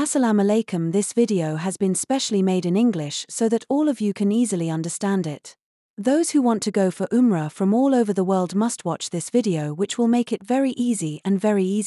Assalamu alaikum. This video has been specially made in English so that all of you can easily understand it. Those who want to go for Umrah from all over the world must watch this video, which will make it very easy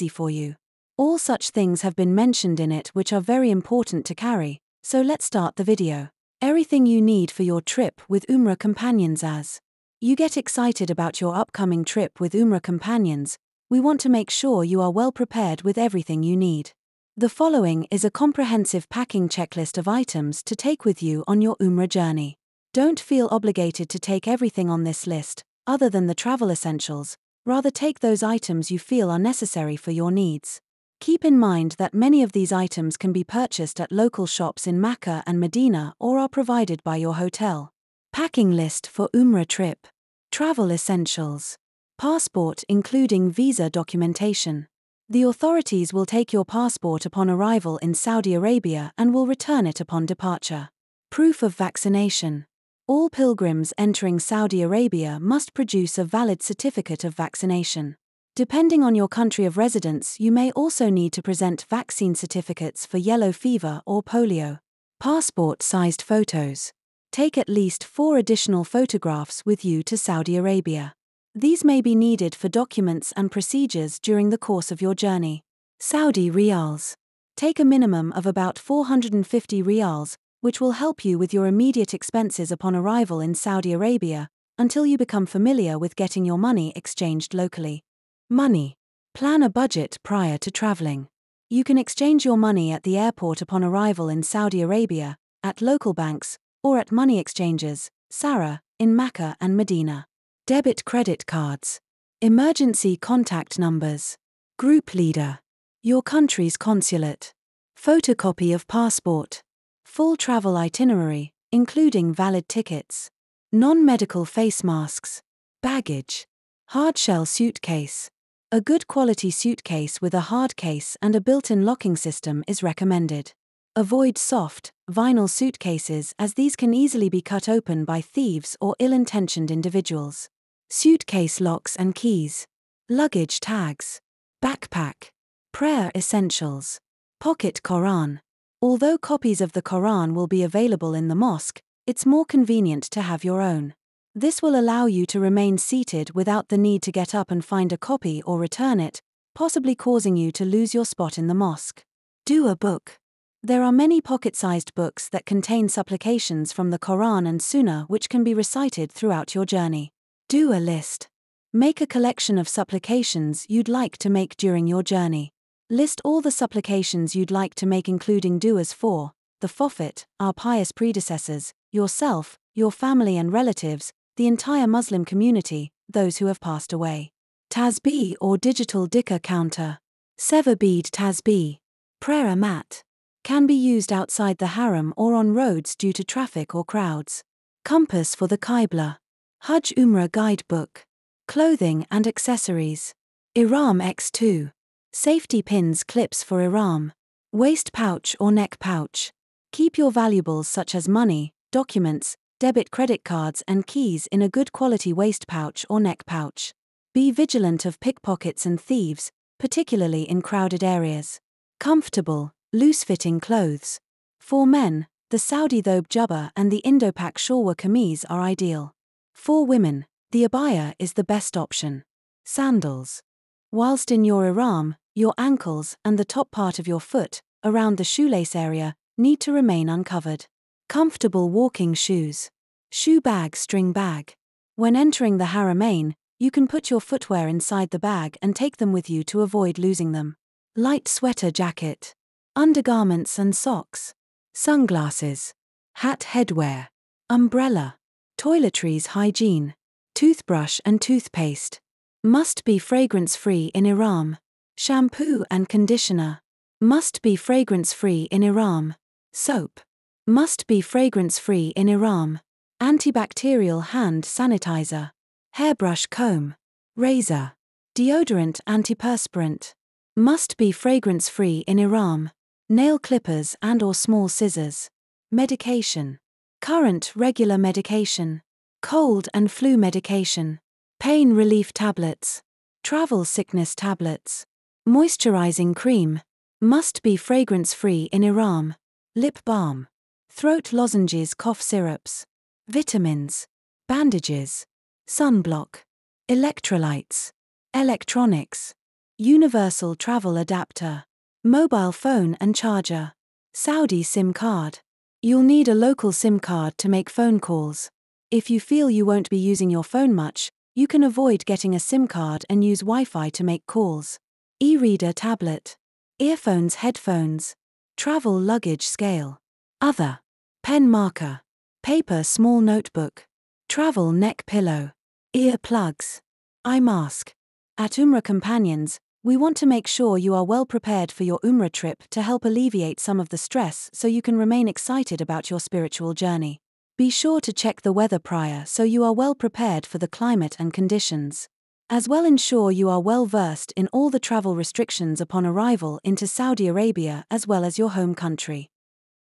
for you. All such things have been mentioned in it which are very important to carry, so let's start the video. Everything you need for your trip with Umrah companions. As you get excited about your upcoming trip with Umrah companions, we want to make sure you are well prepared with everything you need. The following is a comprehensive packing checklist of items to take with you on your Umrah journey. Don't feel obligated to take everything on this list, other than the travel essentials, rather take those items you feel are necessary for your needs. Keep in mind that many of these items can be purchased at local shops in Mecca and Medina or are provided by your hotel. Packing list for Umrah trip. Travel essentials. Passport including visa documentation. The authorities will take your passport upon arrival in Saudi Arabia and will return it upon departure. Proof of vaccination. All pilgrims entering Saudi Arabia must produce a valid certificate of vaccination. Depending on your country of residence, you may also need to present vaccine certificates for yellow fever or polio. Passport-sized photos. Take at least 4 additional photographs with you to Saudi Arabia. These may be needed for documents and procedures during the course of your journey. Saudi riyals. Take a minimum of about 450 riyals, which will help you with your immediate expenses upon arrival in Saudi Arabia, until you become familiar with getting your money exchanged locally. Money. Plan a budget prior to traveling. You can exchange your money at the airport upon arrival in Saudi Arabia, at local banks, or at money exchanges, Sarah, in Mecca and Medina. Debit credit cards. Emergency contact numbers. Group leader. Your country's consulate. Photocopy of passport. Full travel itinerary, including valid tickets. Non-medical face masks. Baggage. Hardshell suitcase. A good quality suitcase with a hard case and a built-in locking system is recommended. Avoid soft, vinyl suitcases as these can easily be cut open by thieves or ill-intentioned individuals. Suitcase locks and keys. Luggage tags. Backpack. Prayer essentials. Pocket Quran. Although copies of the Quran will be available in the mosque, it's more convenient to have your own. This will allow you to remain seated without the need to get up and find a copy or return it, possibly causing you to lose your spot in the mosque. Dua book. There are many pocket-sized books that contain supplications from the Quran and Sunnah which can be recited throughout your journey. Dua list. Make a collection of supplications you'd like to make during your journey. List all the supplications you'd like to make, including duas for the Prophet, our pious predecessors, yourself, your family and relatives, the entire Muslim community, those who have passed away. Tasbih or digital dhikr counter. Seva bead tasbih. Prayer mat. Can be used outside the haram or on roads due to traffic or crowds. Compass for the Qibla. Hajj-Umrah guidebook. Clothing and accessories. Ihram X2. Safety pins, clips for ihram. Waist pouch or neck pouch. Keep your valuables such as money, documents, debit credit cards and keys in a good quality waist pouch or neck pouch. Be vigilant of pickpockets and thieves, particularly in crowded areas. Comfortable, loose-fitting clothes. For men, the Saudi thobe jubba and the Indo-Pak shalwar kameez are ideal. For women, the abaya is the best option. Sandals. Whilst in your ihram, your ankles and the top part of your foot, around the shoelace area, need to remain uncovered. Comfortable walking shoes. Shoe bag, string bag. When entering the haramain, you can put your footwear inside the bag and take them with you to avoid losing them. Light sweater jacket. Undergarments and socks. Sunglasses. Hat headwear. Umbrella. Toiletries hygiene. Toothbrush and toothpaste. Must be fragrance-free in ihram. Shampoo and conditioner. Must be fragrance-free in ihram. Soap. Must be fragrance-free in ihram. Antibacterial hand sanitizer. Hairbrush comb. Razor. Deodorant antiperspirant. Must be fragrance-free in ihram. Nail clippers and or small scissors. Medication. Current regular medication. Cold and flu medication. Pain relief tablets. Travel sickness tablets. Moisturizing cream. Must be fragrance-free in Iran. Lip balm. Throat lozenges, cough syrups. Vitamins. Bandages. Sunblock. Electrolytes. Electronics. Universal travel adapter. Mobile phone and charger. Saudi SIM card. You'll need a local SIM card to make phone calls. If you feel you won't be using your phone much, you can avoid getting a SIM card and use Wi-Fi to make calls. E-reader tablet. Earphones, headphones. Travel luggage scale. Other. Pen marker. Paper small notebook. Travel neck pillow. Ear plugs. Eye mask. At Umrah Companions, we want to make sure you are well prepared for your Umrah trip to help alleviate some of the stress so you can remain excited about your spiritual journey. Be sure to check the weather prior so you are well prepared for the climate and conditions. As well, ensure you are well versed in all the travel restrictions upon arrival into Saudi Arabia as well as your home country.